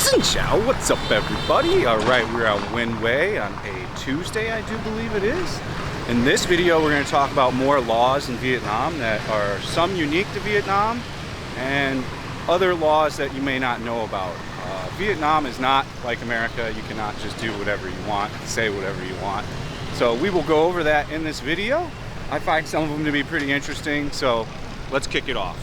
Xin Chao, what's up everybody? Alright, we're on Winway on a Tuesday, I do believe it is. In this video we're going to talk about more laws in Vietnam that are some unique to Vietnam and other laws that you may not know about. Vietnam is not like America. You cannot just do whatever you want, say whatever you want. So we will go over that in this video. I find some of them to be pretty interesting, so let's kick it off.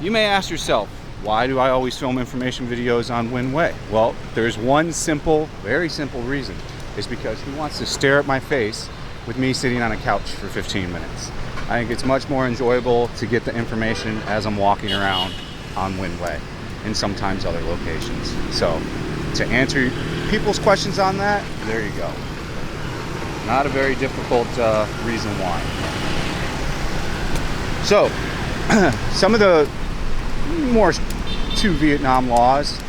You may ask yourself, why do I always film information videos on Winway? Well, there's one simple, very simple reason. It's because he wants to stare at my face with me sitting on a couch for 15 minutes. I think it's much more enjoyable to get the information as I'm walking around on Winway and sometimes other locations. So to answer people's questions on that, there you go. Not a very difficult reason why. So some of the more to Vietnam laws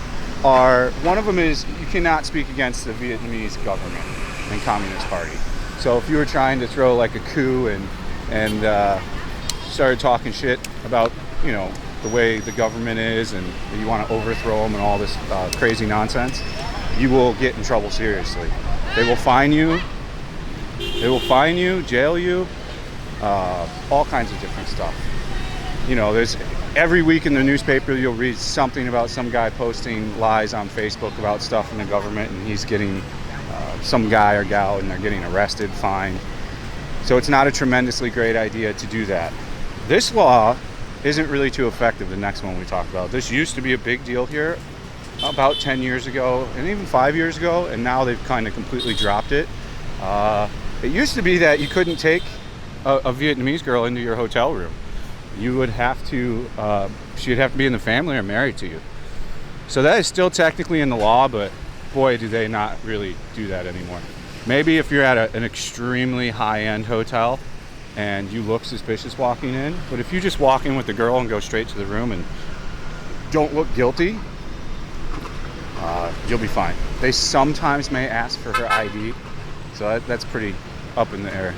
are, one of them is you cannot speak against the Vietnamese government and Communist Party. So if you were trying to throw like a coup and started talking shit about, you know, the way the government is and you want to overthrow them and all this crazy nonsense, you will get in trouble seriously. They will fine you. They will fine you, jail you, all kinds of different stuff. You know, there's every week in the newspaper you'll read something about some guy posting lies on Facebook about stuff in the government, and he's getting some guy or gal and they're getting arrested, fined. So it's not a tremendously great idea to do that. This law isn't really too effective, the next one we talk about. This used to be a big deal here about 10 years ago and even 5 years ago, and now they've kind of completely dropped it. It used to be that you couldn't take a Vietnamese girl into your hotel room. You would have to, she'd have to be in the family or married to you. So that is still technically in the law, but boy, do they not really do that anymore. Maybe if you're at an extremely high-end hotel and you look suspicious walking in, but if you just walk in with the girl and go straight to the room and don't look guilty, you'll be fine. They sometimes may ask for her ID, so that's pretty up in the air.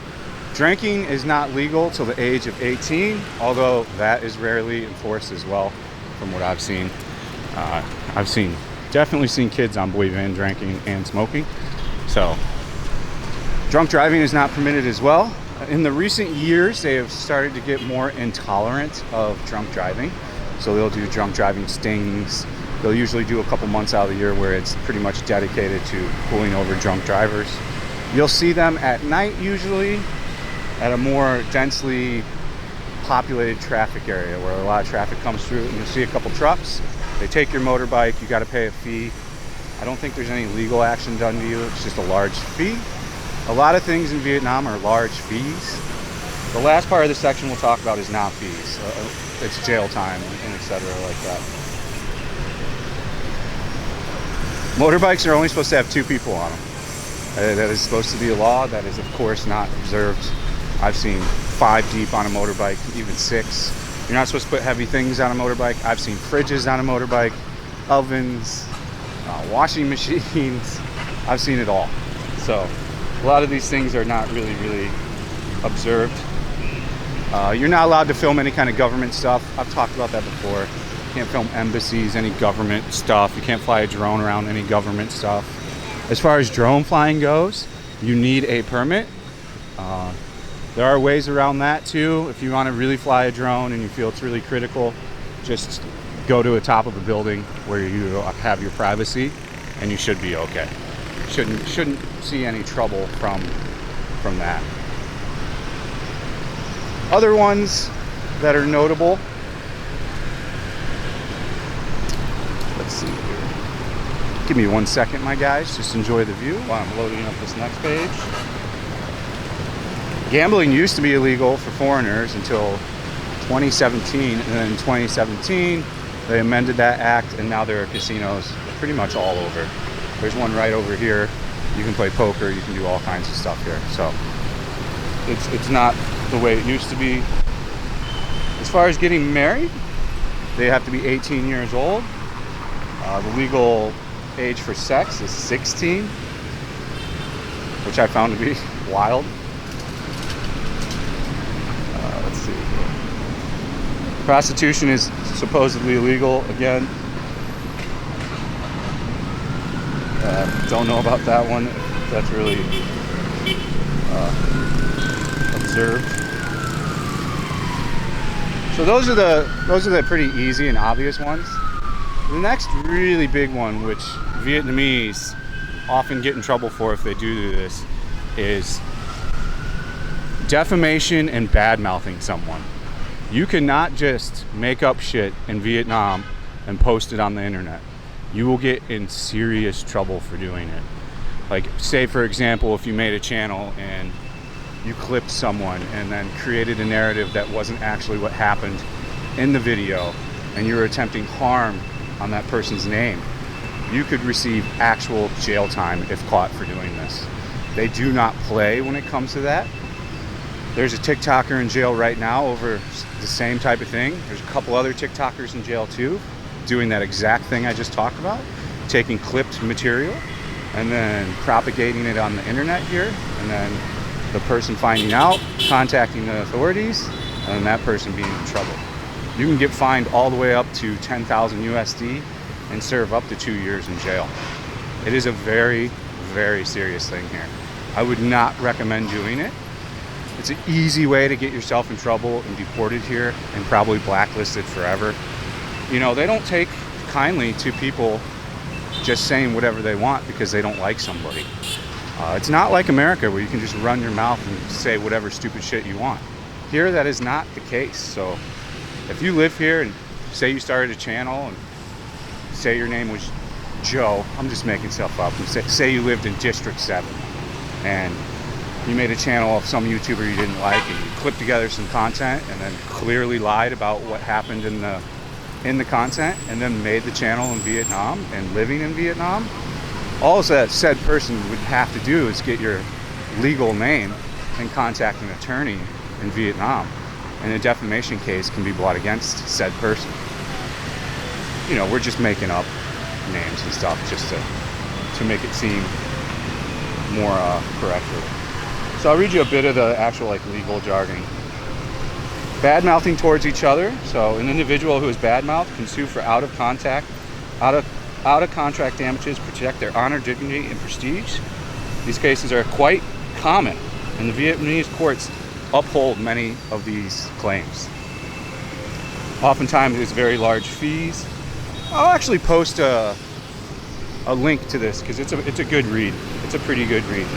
Drinking is not legal till the age of 18, although that is rarely enforced as well, from what I've seen. Definitely seen kids on Boy Van drinking and smoking. So, drunk driving is not permitted as well. In the recent years, they have started to get more intolerant of drunk driving. So they'll do drunk driving stings. They'll usually do a couple months out of the year where it's pretty much dedicated to pulling over drunk drivers. You'll see them at night usually, at a more densely populated traffic area where a lot of traffic comes through, and you'll see a couple trucks. They take your motorbike, you got to pay a fee. I don't think there's any legal action done to you, it's just a large fee. A lot of things in Vietnam are large fees. The last part of the section we'll talk about is not fees. It's jail time and etc. like that. Motorbikes are only supposed to have 2 people on them. That is supposed to be a law. That is of course not observed. I've seen 5 deep on a motorbike, even 6. You're not supposed to put heavy things on a motorbike. I've seen fridges on a motorbike, ovens, washing machines. I've seen it all. So a lot of these things are not really observed. You're not allowed to film any kind of government stuff. I've talked about that before. You can't film embassies, any government stuff. You can't fly a drone around any government stuff. As far as drone flying goes, you need a permit. There are ways around that too. If you want to really fly a drone and you feel it's really critical, just go to the top of a building where you have your privacy and you should be okay. Shouldn't see any trouble from that. Other ones that are notable. Let's see here. Give me 1 second, my guys. Just enjoy the view while I'm loading up this next page. Gambling used to be illegal for foreigners until 2017, and then in 2017 they amended that act, and now there are casinos pretty much all over. There's one right over here. You can play poker, you can do all kinds of stuff here. So it's not the way it used to be. As far as getting married, they have to be 18 years old. The legal age for sex is 16, which I found to be wild. Let's see here. Prostitution is supposedly illegal again. Don't know about that one. That's really observed. So those are the pretty easy and obvious ones. The next really big one, which Vietnamese often get in trouble for if they do this, is defamation and bad-mouthing someone. You cannot just make up shit in Vietnam and post it on the internet. You will get in serious trouble for doing it. Like, say for example, if you made a channel and you clipped someone and then created a narrative that wasn't actually what happened in the video, and you were attempting harm on that person's name, you could receive actual jail time if caught for doing this. They do not play when it comes to that. There's a TikToker in jail right now over the same type of thing. There's a couple other TikTokers in jail too, doing that exact thing I just talked about, taking clipped material and then propagating it on the internet here, and then the person finding out, contacting the authorities, and that person being in trouble. You can get fined all the way up to 10,000 USD and serve up to 2 years in jail. It is a very, very serious thing here. I would not recommend doing it. It's an easy way to get yourself in trouble and deported here and probably blacklisted forever. You know, they don't take kindly to people just saying whatever they want because they don't like somebody. It's not like America where you can just run your mouth and say whatever stupid shit you want. Here, that is not the case. So if you live here and say you started a channel and say your name was Joe, I'm just making stuff up, and say you lived in District 7 and you made a channel of some YouTuber you didn't like and you clipped together some content and then clearly lied about what happened in the content and then made the channel in Vietnam and living in Vietnam, all that said person would have to do is get your legal name and contact an attorney in Vietnam, and a defamation case can be brought against said person. You know, we're just making up names and stuff just to make it seem more correctly. So I'll read you a bit of the actual legal jargon. Bad-mouthing towards each other. So an individual who is bad-mouthed can sue for out-of-contract damages, protect their honor, dignity, and prestige. These cases are quite common, and the Vietnamese courts uphold many of these claims. Oftentimes there's very large fees. I'll actually post a link to this because it's a good read. It's a pretty good read.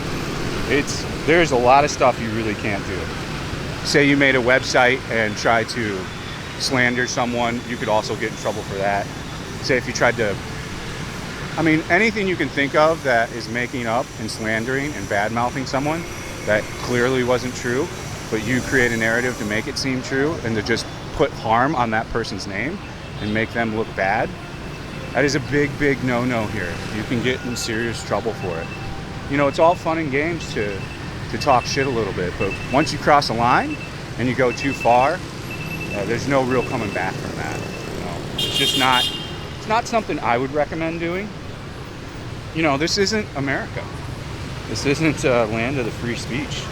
There's a lot of stuff you really can't do. Say you made a website and tried to slander someone, you could also get in trouble for that. Say if you tried to, anything you can think of that is making up and slandering and bad-mouthing someone that clearly wasn't true, but you create a narrative to make it seem true and to just put harm on that person's name and make them look bad, that is a big, big no-no here. You can get in serious trouble for it. You know, it's all fun and games to talk shit a little bit, but once you cross a line and you go too far, there's no real coming back from that. You know, it's just not. It's not something I would recommend doing. You know, this isn't America. This isn't land of the free speech.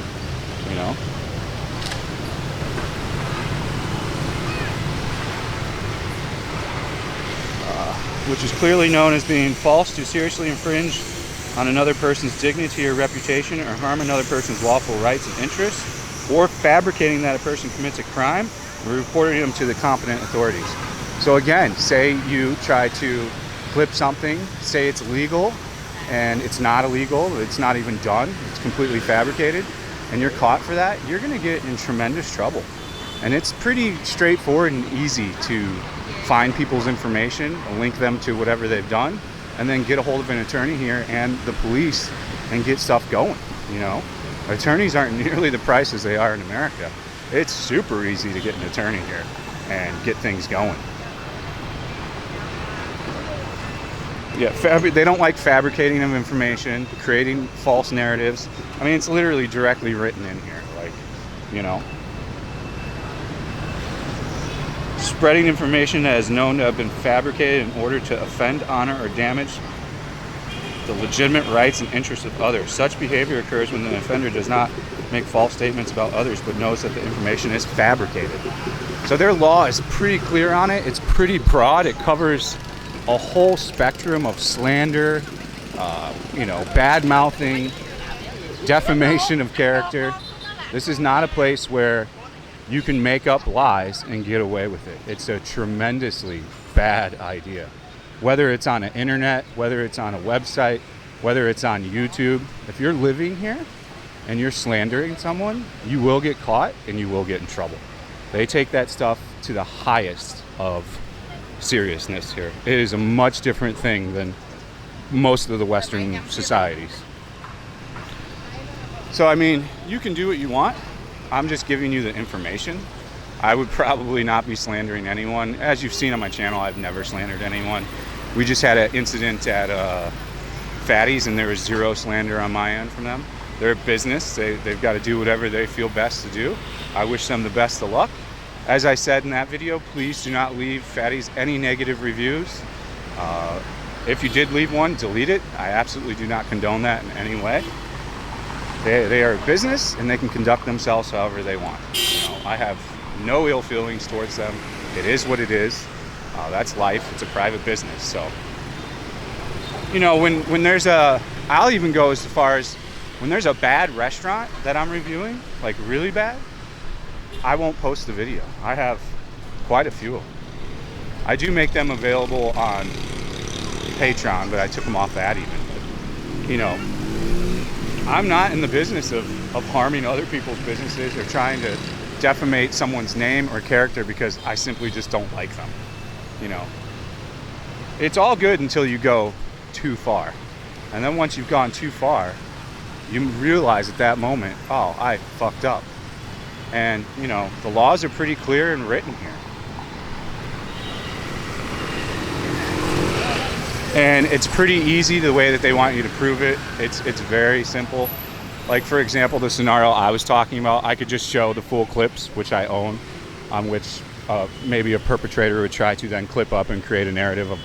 You know. Which is clearly known as being false to seriously infringe on another person's dignity or reputation, or harm another person's lawful rights and interests, or fabricating that a person commits a crime and reporting them to the competent authorities. So again, say you try to clip something, say it's legal, and it's not illegal, it's not even done, it's completely fabricated, and you're caught for that, you're going to get in tremendous trouble. And it's pretty straightforward and easy to find people's information, link them to whatever they've done, and then get a hold of an attorney here and the police and get stuff going. You know, attorneys aren't nearly the prices they are in America. It's super easy to get an attorney here and get things going. Yeah, they don't like fabricating of information, creating false narratives. It's literally directly written in here, you know. Spreading information that is known to have been fabricated in order to offend, honor, or damage the legitimate rights and interests of others. Such behavior occurs when the offender does not make false statements about others, but knows that the information is fabricated. So their law is pretty clear on it. It's pretty broad. It covers a whole spectrum of slander, bad mouthing, defamation of character. This is not a place where you can make up lies and get away with it. It's a tremendously bad idea. Whether it's on the internet, whether it's on a website, whether it's on YouTube, if you're living here and you're slandering someone, you will get caught and you will get in trouble. They take that stuff to the highest of seriousness here. It is a much different thing than most of the Western societies. So, I mean, you can do what you want. I'm just giving you the information. I would probably not be slandering anyone. As you've seen on my channel, I've never slandered anyone. We just had an incident at Fatty's, and there was zero slander on my end from them. They're a business. They've got to do whatever they feel best to do. I wish them the best of luck. As I said in that video, please do not leave Fatty's any negative reviews. If you did leave one, delete it. I absolutely do not condone that in any way. They are a business, and they can conduct themselves however they want. I have no ill feelings towards them. It is what it is. That's life. It's a private business. So, when there's I'll even go as far as when there's a bad restaurant that I'm reviewing, like really bad, I won't post the video. I have quite a few of them. I do make them available on Patreon, but I took them off that even. I'm not in the business of harming other people's businesses or trying to defamate someone's name or character because I simply just don't like them. It's all good until you go too far. And then once you've gone too far, you realize at that moment, oh, I fucked up. And, the laws are pretty clear and written here. And it's pretty easy the way that they want you to prove it. It's very simple. Like, for example, the scenario I was talking about, I could just show the full clips, which I own, on which maybe a perpetrator would try to then clip up and create a narrative of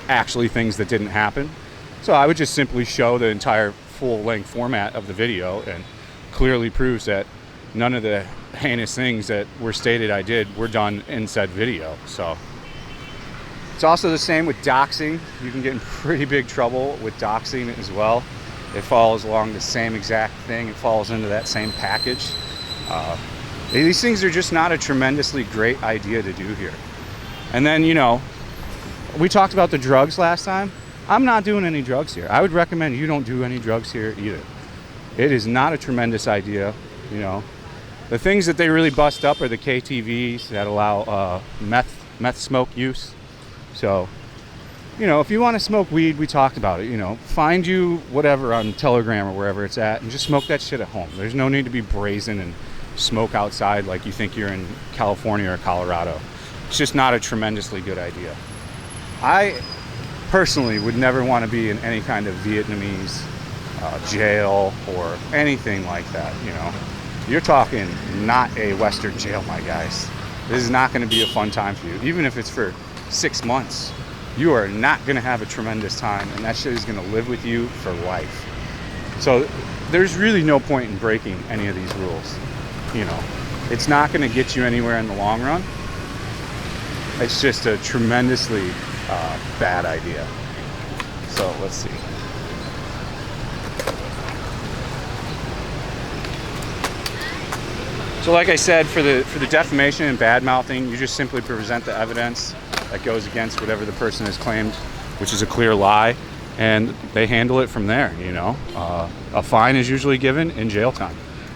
actually things that didn't happen. So I would just simply show the entire full-length format of the video, and clearly proves that none of the heinous things that were stated I did were done in said video. So it's also the same with doxing. You can get in pretty big trouble with doxing as well. It follows along the same exact thing. It falls into that same package. These things are just not a tremendously great idea to do here. And then, we talked about the drugs last time. I'm not doing any drugs here. I would recommend you don't do any drugs here either. It is not a tremendous idea. The things that they really bust up are the KTVs that allow meth smoke use. So, if you want to smoke weed, we talked about it. Find you whatever on Telegram or wherever it's at, and just smoke that shit at home. There's no need to be brazen and smoke outside like you think you're in California or Colorado. It's just not a tremendously good idea. I personally would never want to be in any kind of Vietnamese jail or anything like that. You're talking not a Western jail, my guys. This is not going to be a fun time for you. Even if it's for 6 months, you are not going to have a tremendous time, and that shit is going to live with you for life. So there's really no point in breaking any of these rules. It's not going to get you anywhere in the long run. It's just a tremendously bad idea. So let's see. So like I said, for the defamation and bad mouthing, you just simply present the evidence that goes against whatever the person has claimed, which is a clear lie, and they handle it from there. A fine is usually given in jail time.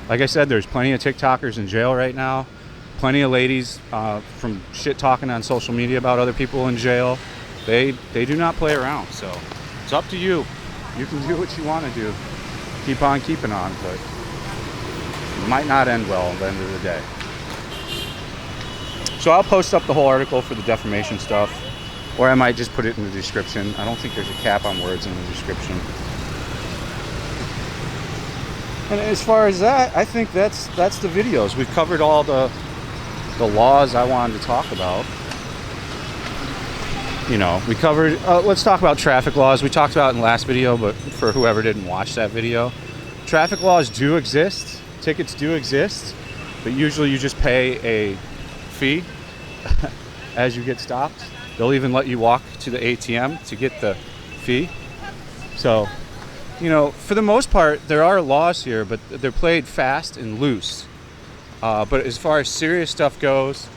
Like I said, there's plenty of TikTokers in jail right now, plenty of ladies from shit talking on social media about other people in jail. They do not play around, so it's up to you. You can do what you want to do. Keep on keeping on, but it might not end well at the end of the day. So I'll post up the whole article for the defamation stuff, or I might just put it in the description. I don't think there's a cap on words in the description. And as far as that, I think that's the videos. We've covered all the laws I wanted to talk about. We covered, let's talk about traffic laws. We talked about it in the last video, but for whoever didn't watch that video, traffic laws do exist. Tickets do exist, but usually you just pay a fee as you get stopped. They'll even let you walk to the ATM to get the fee. So, you know, for the most part, there are laws here, but they're played fast and loose. But as far as serious stuff goes,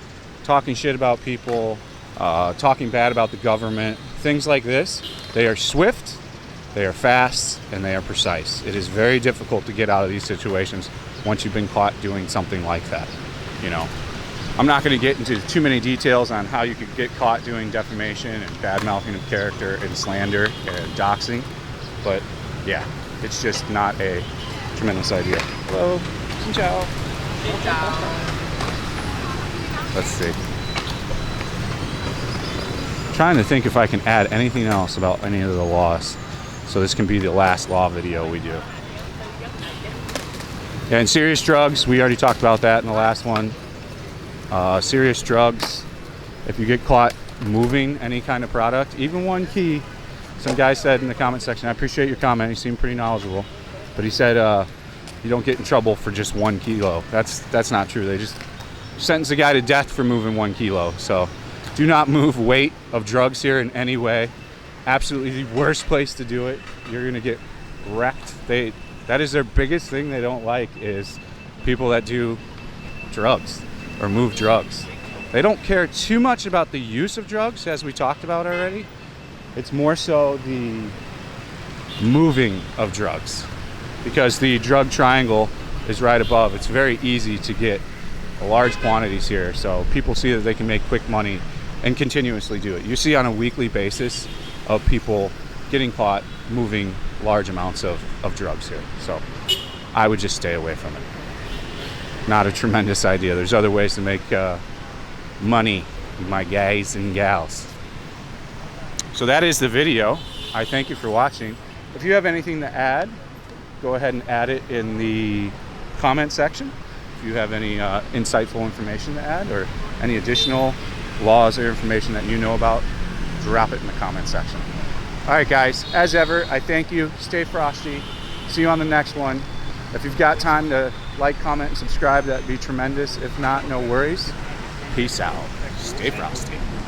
talking shit about people, talking bad about the government, things like this, they are swift, they are fast, and they are precise. It is very difficult to get out of these situations once you've been caught doing something like that. You know, I'm not going to get into too many details on how you could get caught doing defamation and bad-mouthing of character and slander and doxing, but yeah, it's just not a tremendous idea. Hello. Ciao. Let's see. Trying to think if I can add anything else about any of the laws, so this can be the last law video we do. And serious drugs, we already talked about that in the last one. Serious drugs, if you get caught moving any kind of product, even 1 key, some guy said in the comment section, I appreciate your comment, he seemed pretty knowledgeable, but he said you don't get in trouble for just 1 kilo. That's not true. They just sentence a guy to death for moving 1 kilo. So do not move weight of drugs here in any way. Absolutely the worst place to do it. You're gonna get wrecked. That is their biggest thing they don't like, is people that do drugs or move drugs. They don't care too much about the use of drugs, as we talked about already. It's more so the moving of drugs, because the drug triangle is right above. It's very easy to get large quantities here, so people see that they can make quick money and continuously do it. You see on a weekly basis of people getting caught moving large amounts of drugs here. So I would just stay away from it. Not a tremendous idea. There's other ways to make money, my guys and gals. So that is the video. I thank you for watching. If you have anything to add, go ahead and add it in the comment section. If you have any insightful information to add, or any additional laws or information that you know about, drop it in the comment section. All right, guys, as ever, I thank you. Stay frosty. See you on the next one. If you've got time to like, comment, and subscribe, that'd be tremendous. If not, no worries. Peace out. Stay frosty.